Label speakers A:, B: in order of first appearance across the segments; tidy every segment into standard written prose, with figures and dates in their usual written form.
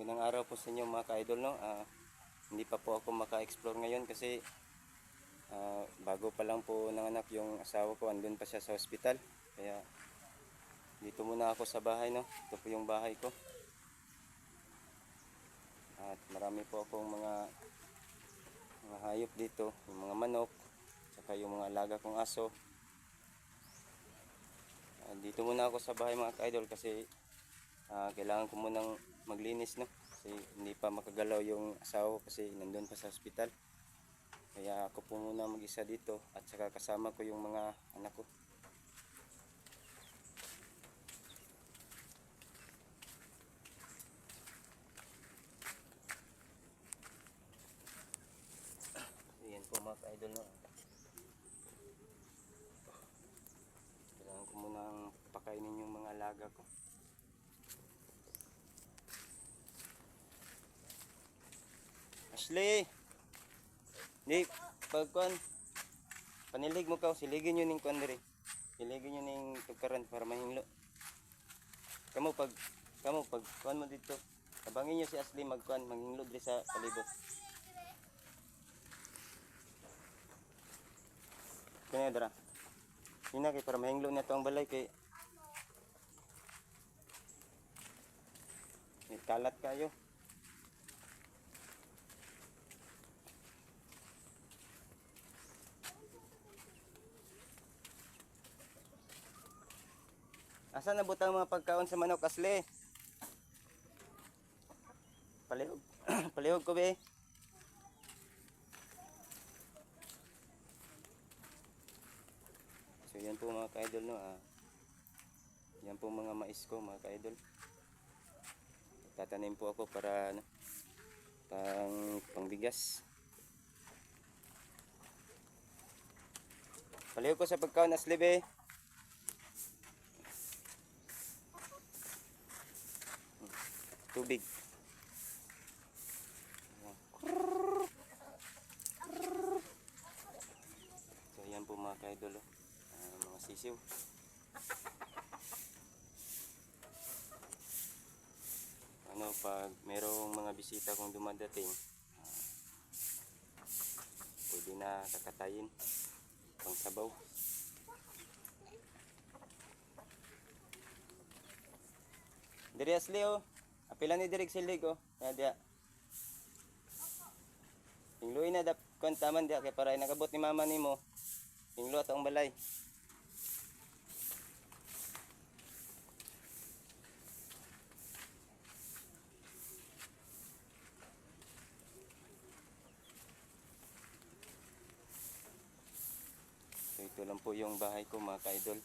A: Magandang araw po sa inyo mga ka-idol, no? Hindi pa po ako maka-explore ngayon kasi bago pa lang po nanganak yung asawa ko, andun pa siya sa hospital. Kaya dito muna ako sa bahay, no? Ito po yung bahay ko. At marami po akong mga hayop dito, yung mga manok, saka yung mga alaga kong aso. Dito muna ako sa bahay mga ka-idol kasi kailangan ko munang maglinis, no? Kasi hindi pa makagalaw yung asawa ko kasi nandun pa sa hospital. Kaya ako po muna mag-isa dito at saka kasama ko yung mga anak ko. Ayan po mga ka-idol, no? Kailangan ko munang pakainin yung mga alaga ko. Ashley! Di, pagkuhan, panilig mo ka, siligin nyo ning kuhan diri. Siligin nyo ning tugkaran para mahinglo. Kamu pag kuhan mo dito. Tabangin nyo si Ashley magkuhan, manghinglo diri sa palibot. Kanya dara. Hina kay para mahinglo na to ang balay kay kalat kayo. Asa na butang mga pagkaon sa manok, Asli? Palihog. Palihog ko be. So yan po mga ka-idol, no. Yan po mga mais ko mga ka-idol. Tatanim po ako para ano, pangbigas. Palihog ko sa pagkaon, Asli be. Tubig. So yan po mga ka-idol, mga sisiw. Ano, pag merong mga bisita kong dumadating, pwede na kakatayin pang sabaw. Diri Asli, oh. Apila ni direk silig, oh. Ya dia. Tingluin na dap kon taman dia kay para nakabot ni mama nimo. Tinglo ato ang balay. So ito lang po yung bahay ko mga ka-idol.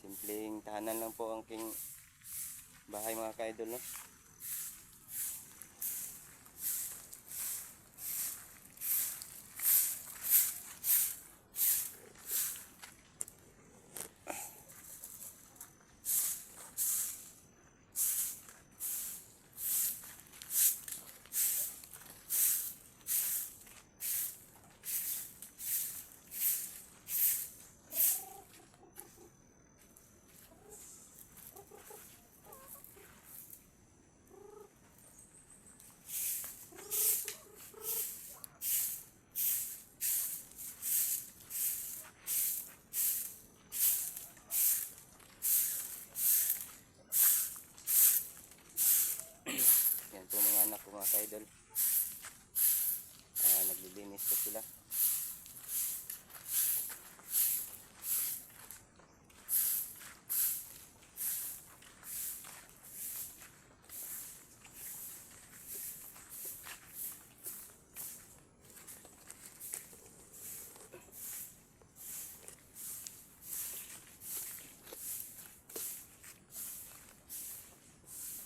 A: Simpleng tahanan lang po ang king bahay mga ka-idol, no? Yan po mga anak ko mga ka-idol. Naglilinis po sila.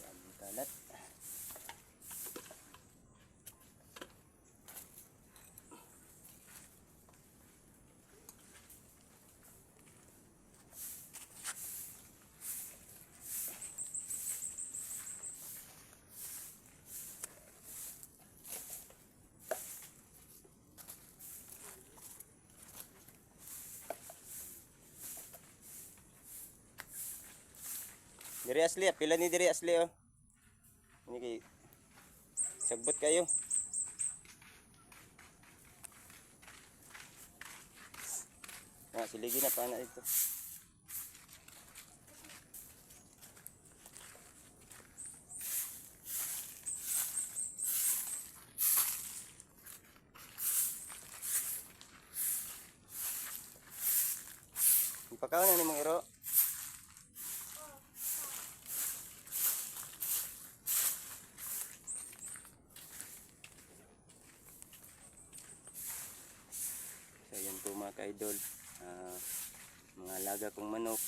A: Yan, kalat. Diri Asli, pila ni diri Asli, oh. Ini kay sagbot kayo. Siligi na pa na ito. Pagkaon na ni mga iro. So yan po mga ka-idol. Mga alaga kong manok,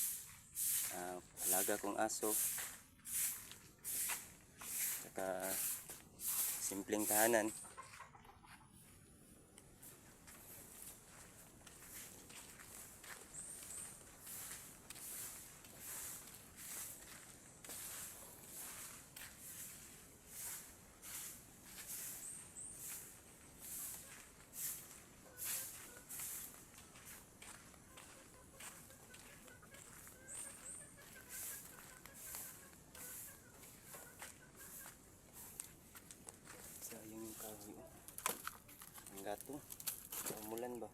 A: alaga kong aso, saka simpleng tahanan. Sayang yung kahoy. Ang gato. Umulan ba?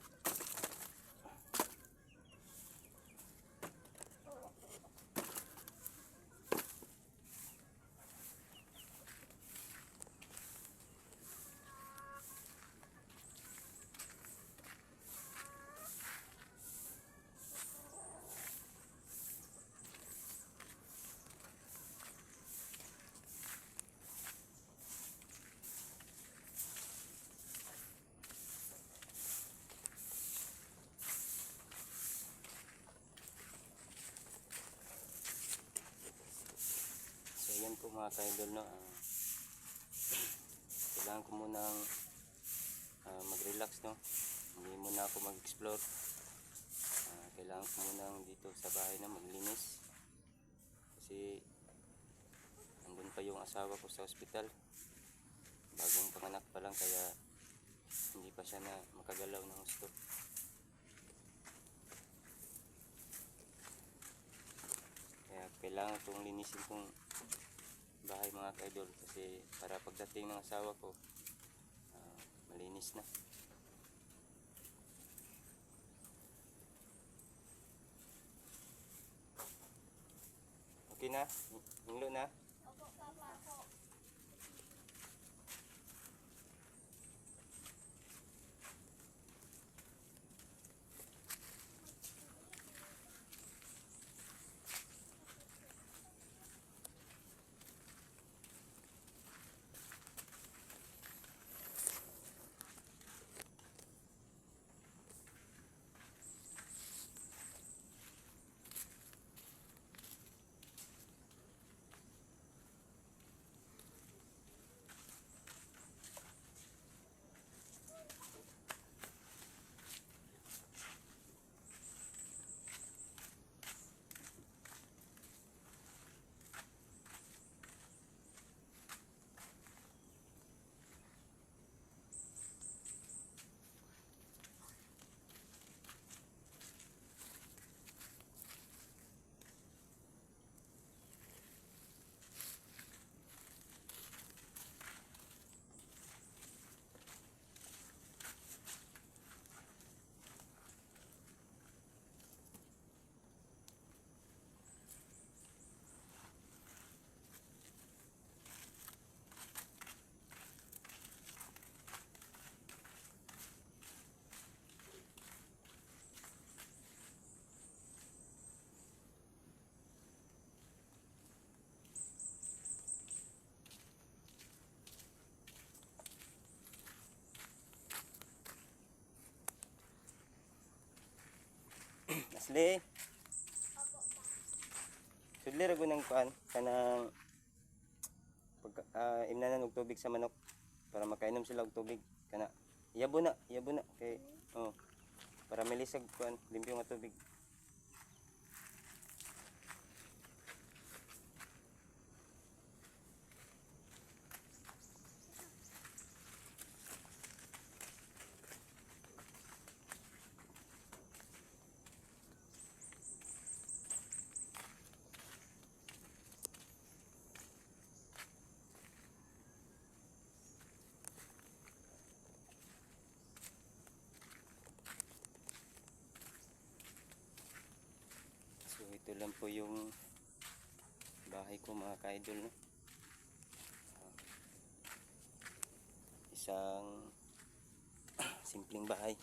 A: Yan po mga ka-idol, no? Kailangan ko munang mag-relax, no? Hindi muna ako mag-explore. Kailangan ko munang dito sa bahay na maglinis kasi nandun pa yung asawa ko sa ospital, bagong panganak pa lang, kaya hindi pa siya na makagalaw ng gusto. Kaya kailangan kong linisin kong bahay mga ka-idol kasi para pagdating ng asawa ko malinis na. Okay na? Hinglo na? Asli. Sudli ra gunang kuan kanang pag imnanan og tubig sa manok para makainom sila og tubig kana. Yabo na kay para milisag kuan limpyo nga tubig. ito lang po yung bahay ko mga ka-idol, no? Isang simpleng bahay.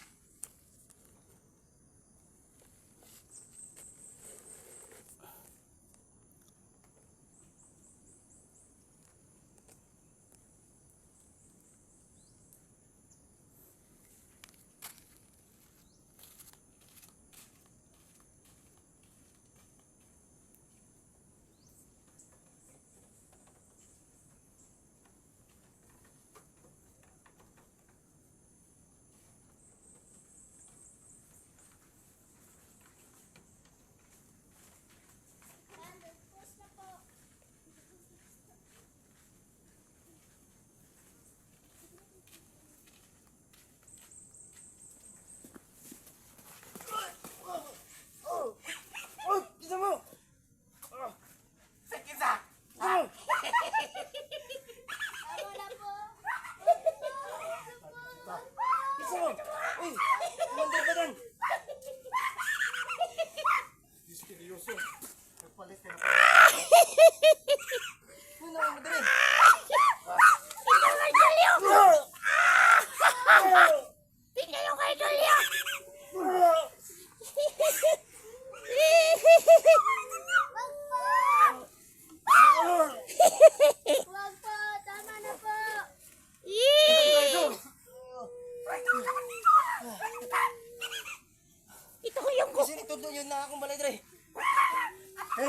A: Yun na akong balay dre.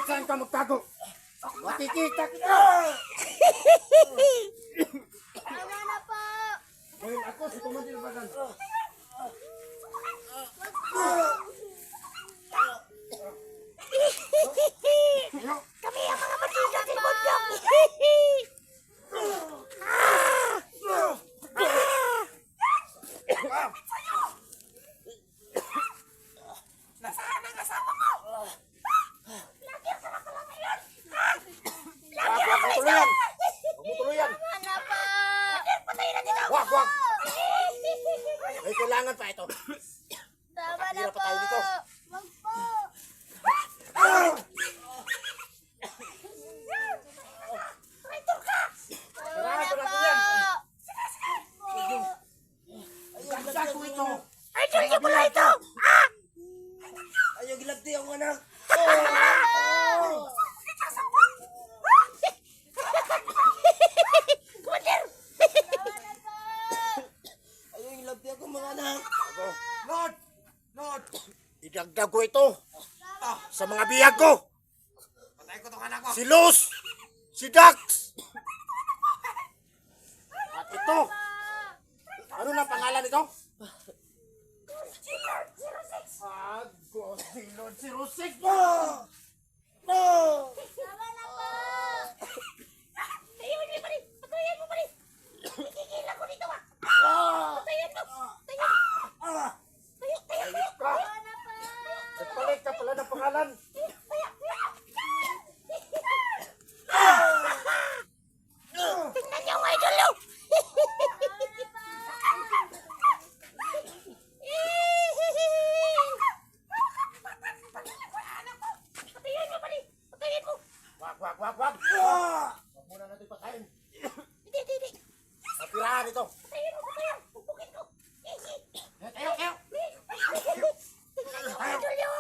B: Saan ka magtago? Makikita kita!
C: Tama na po!
B: Ngayon ako si Kumandir Bagan.
C: Kami ang mga matigas sa bundok!
B: Wag! May kailangan pa ito.
C: Tama na
B: Hirap
C: po!
B: pa tayo dito.
C: Wag po! Tama na po!
B: Gagdag ko ito.
C: Ay, tuloy ko lang ito!
A: Ayaw gilabti ang anak. Ayaw gilabti ako mga anak.
B: Lord! Idagdag ko ito sa mga biyag ko.
D: Patay ko tong anak ko.
B: Si Luz! Si Dax! At ito! Ano na pangalan nito? Si Lord 06! No!
C: Tama na po! Tayo mo pa rin! Patayan mo pa rin! Ikikila ko dito ah! Patayan mo! Tayo! Tayo!
B: Ka!
C: Tama na po!
B: Nagpalit ka pala ng pangalan.
C: Tingnan niyo mga idol nyo! Patayan mo pa rin! Patayan mo!
B: Wag! Huwag muna natin patayin.
C: Hindi!
B: Napirahan ito.
C: Patayan mo! Patayan! Pupukin ko!
B: Ayaw!
C: Tingnan niyo mga idol nyo!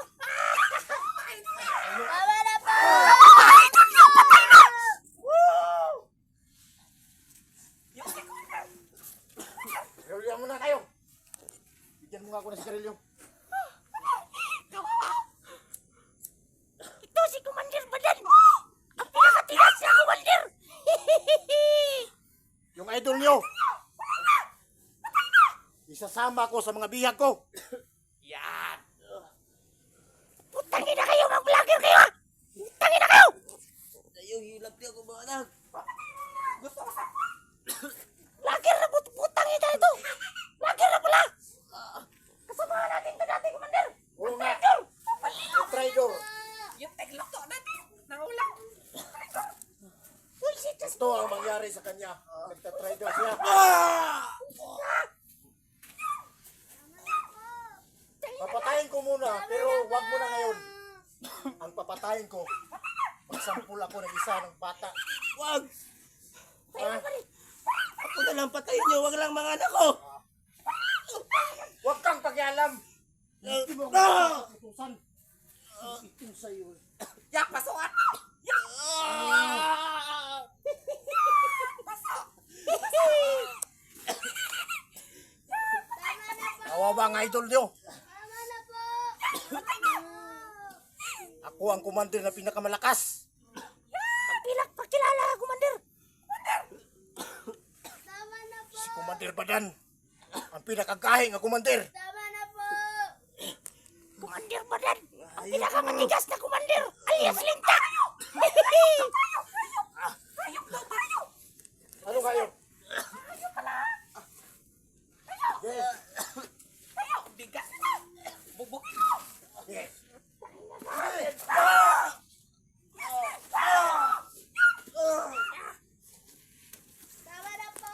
C: Tama na po!
B: Sigarilyo muna kayo. Bigyan mo nga ako ng sigarilyo.
C: Ito si Commander Badan! Ang pinakatigas na Commander!
B: Yung idol nyo. Isasama ko sa mga bihag ko. Yan.
C: Putangin na kayo! Mag-vlogger kayo! Putangin na kayo!
A: Ayaw gilabti ako mga anak.
C: Vlogger na putangin na ito! Vlogger na pala! Kasamahan natin ito dati Commander!
B: Oo nga. Traitor.
D: Yung teglokto natin. Nangulang.
C: Uy, si Tas!
B: Ito ang mangyari sa kanya. Nagtatraitor siya. Papatayin ko muna, pero wag mo na ngayon. ang papatayin ko, magsampul ako ng isa ng bata.
A: Wag!
C: Tayo mo pa rin.
A: Ako na lang patayin niyo, wag lang mga anak ko!
B: Huwag kang pakialam. Hindi mo ako
A: Ah!
B: utusan. Ito sa'yo.
D: Yak, pasukan!
B: Kawawa ang idol nyo.
C: Tama na po.
B: Ako ang commander na pinakamalakas.
C: Pakilala, Commander. Tama na po.
B: Si Commander Badan. Ang pinakagahing na commander.
C: Tama na po.
D: Commander Badan!
A: Ayaw
D: Pinakamatigas na Commander! Alias Linta!
B: Ano kayo?
D: Tayo! Bigas na! Bubukin mo!
B: Yes.
C: Tama na po.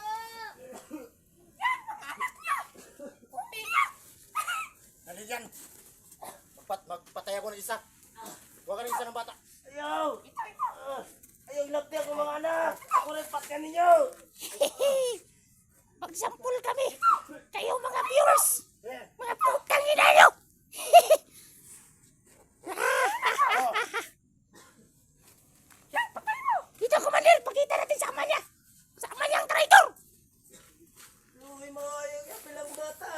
B: Dali dyan. Magpatay ako ng isa. Huwag ka ng isa ng bata.
A: Ayaw! Ayaw ilapti ako mga anak! Ako rin patyan ninyo!
C: Magsampul kami. Kayo mga viewers.
B: Yeah.
C: Mga putang ina nyo. Dito, Commander. Pakita natin sa ama niya. Sa ama niyang traitor.
A: Luhay mo, ayaw yung pilang bata!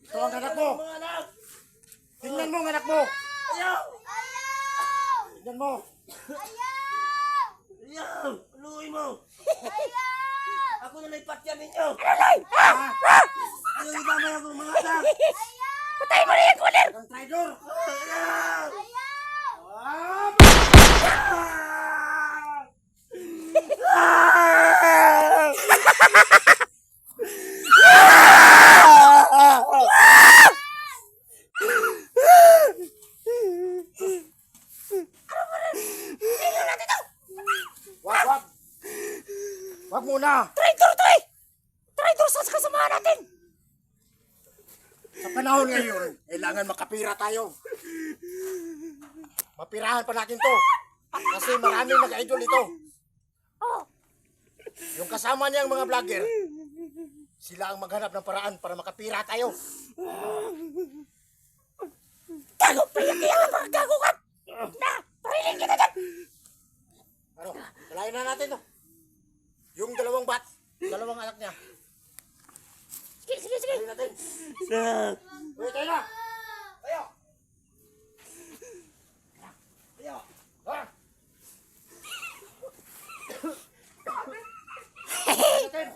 B: Ito ang anak mo.
A: Mga anak!
B: Tingnan mo ang anak mo.
A: Ayaw!
C: Ayaw!
B: Tingnan mo.
C: Ayaw!
A: Ayaw! Luhay mo!
C: Ayaw!
A: Ako na lang patyan ninyo!
C: Alay!
A: Ayaw idamay ako mga anak!
C: Patay mo na yan, Commander.
B: Ang traidor.
A: Ayaw!
C: Ayaw!
B: Wag, wag. Wag muna.
C: Traitor to eh! Traitor sa kasamahan natin!
B: Sa panahon ngayon, kailangan makapira tayo. Mapirahan pa natin to. Kasi maraming mag-idol ito.
C: Oh,
B: Yung kasama niyang mga vlogger, sila ang maghanap ng paraan para makapira tayo.
C: gago! Payak-iyak ang mga gago ka! Na! Parilin kita dyan!
B: Ano? Dalayan na natin to. Yung dalawang anak niya.
C: Sige, sige, sige!
B: Dalayan natin.
A: Anak!
B: Uy, tayo na. Tayo. Tayo. Ha? Natin.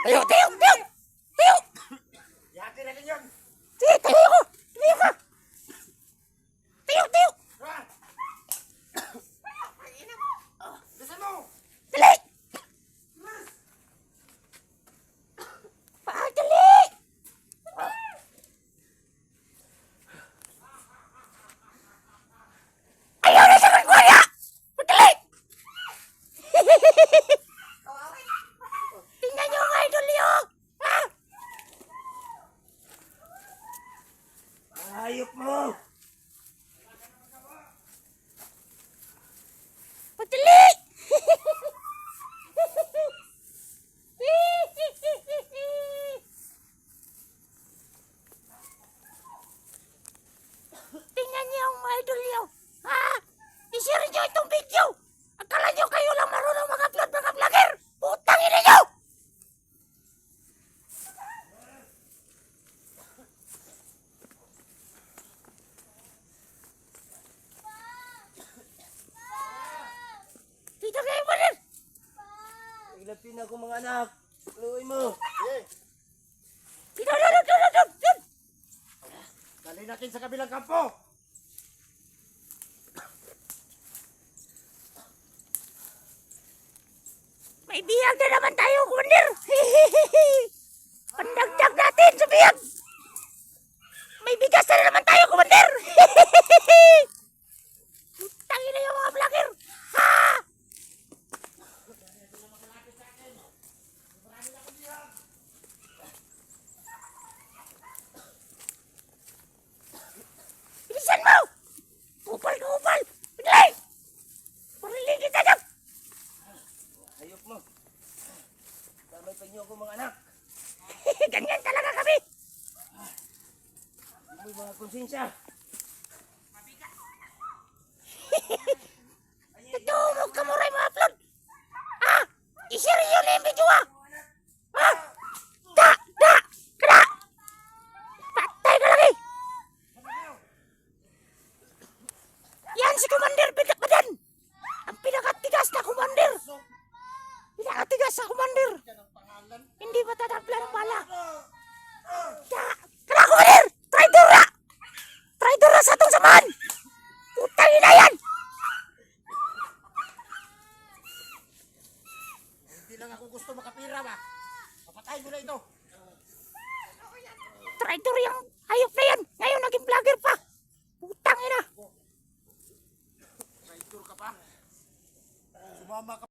C: Tayo, tayo, tayo! Tayo!
B: Yakin natin yun.
C: Sige, tayo ko! Tayo ka! Tayo, tayo!
B: Ha? Bilisan mo.
C: Dali! Dali! Ayaw na sa kagwaya! Madali! Tingnan niyo ang idol niyo! Ha?
A: Ayok mo!
C: Madali! Tingnan niyo ang mga idol niyo. Ha? I-share niyo itong video. Akala niyo kayo lang marunong mag-upload mga vlogger. Putang ina niyo! Dito kayo mo rin.
A: Ilapin ako mga anak! Luhay mo!
B: Sige.
C: Dito, dun.
B: Dali natin sa kabilang kampo.
C: May biyag na naman tayo, Commander. Pandagdag natin sa biyag. May bigas na naman tayo, Commander. Tangin na yung mga vlogger. Ha? Bilisan mo! Kupal!
B: niyo ako mga anak.
C: Ganyan talaga kami.
B: May mga konsensya.
C: Tutulog ka mo rin ma-upload. I-share yun na yung video Kada! Patay ka lagi. Yan si Commander Badan. Ang pinakatigas na Commander. Pinakatigas sa Commander. Hindi ba tatapla ng bala? Kada Commander! Traitor na! Traitor na sa itong samahan! Putang ina yan!
B: Hindi lang ako gusto makapira ba. Papatay mo na ito.
C: Traitor yung hayop na yan! Ngayon naging vlogger pa! Putang ina!
B: Traitor ka pa. Sumama ka.